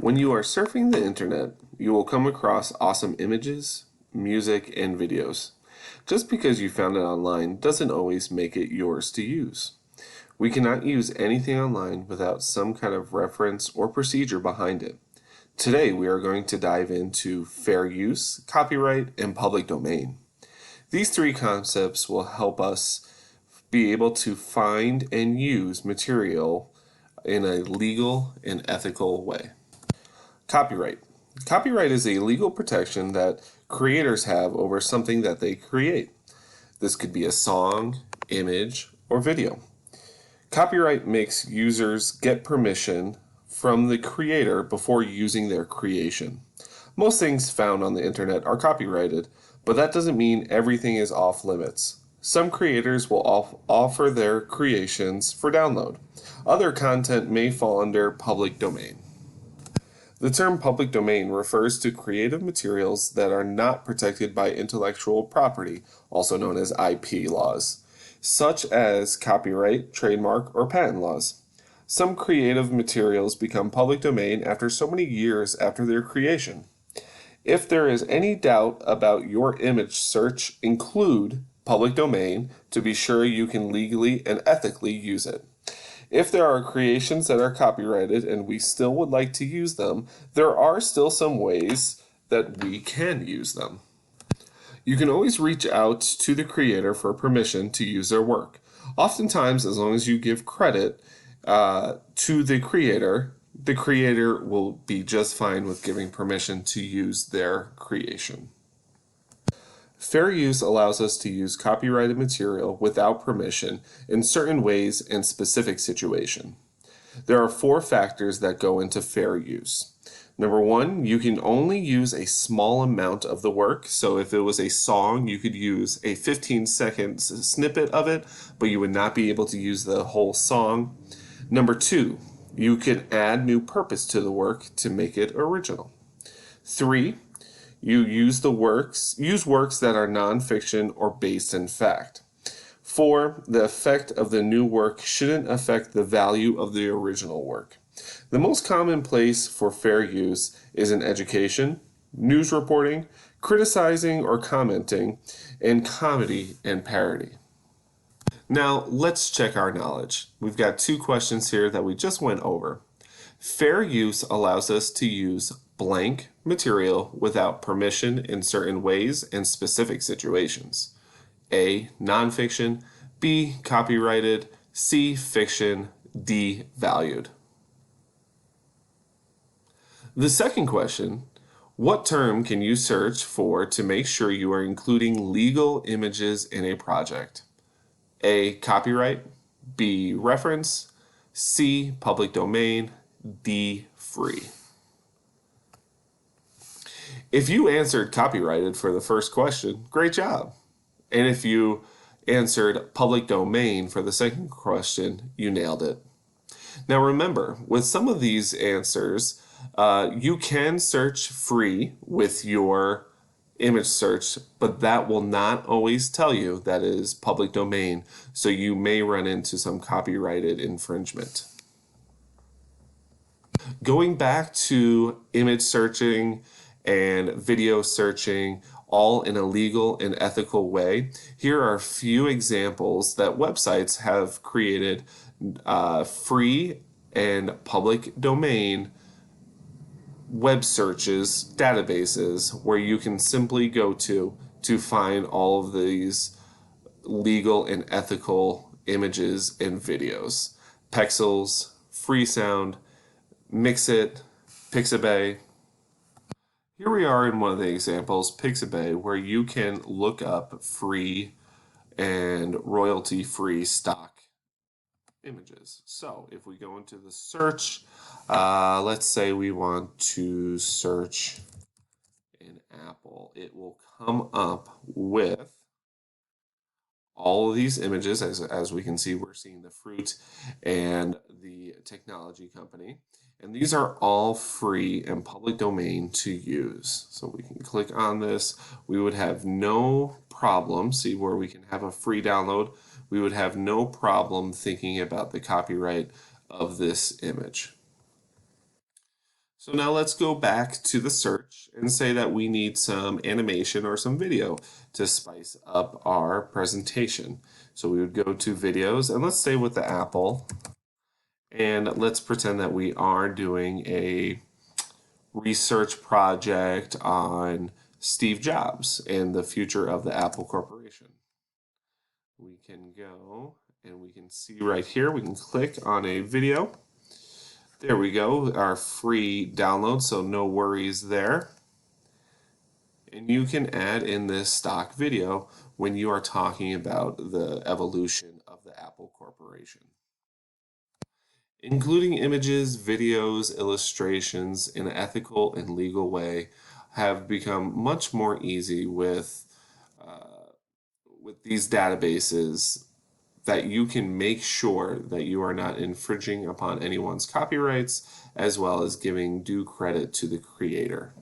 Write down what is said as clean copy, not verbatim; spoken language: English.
When you are surfing the internet, you will come across awesome images, music, and videos. Just because you found it online doesn't always make it yours to use. We cannot use anything online without some kind of reference or procedure behind it. Today we are going to dive into fair use, copyright, and public domain. These three concepts will help us be able to find and use material in a legal and ethical way. Copyright. Copyright is a legal protection that creators have over something that they create. This could be a song, image, or video. Copyright makes users get permission from the creator before using their creation. Most things found on the internet are copyrighted, but that doesn't mean everything is off limits. Some creators will offer their creations for download. Other content may fall under public domain. The term public domain refers to creative materials that are not protected by intellectual property, also known as IP laws, such as copyright, trademark, or patent laws. Some creative materials become public domain after so many years after their creation. If there is any doubt about your image search, include public domain to be sure you can legally and ethically use it. If there are creations that are copyrighted and we still would like to use them, there are still some ways that we can use them. You can always reach out to the creator for permission to use their work. Oftentimes, as long as you give credit to the creator will be just fine with giving permission to use their creation. Fair use allows us to use copyrighted material without permission in certain ways and specific situations. There are 4 factors that go into fair use. Number 1, you can only use a small amount of the work. So if it was a song, you could use a 15-second snippet of it, but you would not be able to use the whole song. Number 2, you can add new purpose to the work to make it original. 3, you use works that are nonfiction or based in fact. 4, the effect of the new work shouldn't affect the value of the original work. The most common place for fair use is in education, news reporting, criticizing or commenting, and comedy and parody. Now, let's check our knowledge. We've got 2 questions here that we just went over. Fair use allows us to use blank material without permission in certain ways and specific situations. A, nonfiction. B, copyrighted. C, fiction. D, valued. The second question, what term can you search for to make sure you are including legal images in a project? A, copyright. B, reference. C, public domain. D, free. If you answered copyrighted for the first question, great job. And if you answered public domain for the second question, you nailed it. Now remember, with some of these answers, you can search free with your image search, but that will not always tell you that it is public domain, so you may run into some copyrighted infringement. Going back to image searching and video searching, all in a legal and ethical way, here are a few examples that websites have created free and public domain web searches, databases, where you can simply go to find all of these legal and ethical images and videos. Pexels, Freesound, Mixit, Pixabay. Here we are in one of the examples, Pixabay, where you can look up free and royalty-free stock images. So if we go into the search, let's say we want to search an apple, it will come up with all of these images. As we can see, we're seeing the fruit and the technology company. And these are all free and public domain to use. So we can click on this. We would have no problem, see where we can have a free download, we would have no problem thinking about the copyright of this image. So now let's go back to the search and say that we need some animation or some video to spice up our presentation. So we would go to videos and let's stay with the Apple and let's pretend that we are doing a research project on Steve Jobs and the future of the Apple Corporation. We can go and we can see right here, we can click on a video. There we go, our free download, so no worries there. And you can add in this stock video when you are talking about the evolution of the Apple Corporation. Including images, videos, illustrations in an ethical and legal way have become much more easy with these databases that you can make sure that you are not infringing upon anyone's copyrights as well as giving due credit to the creator.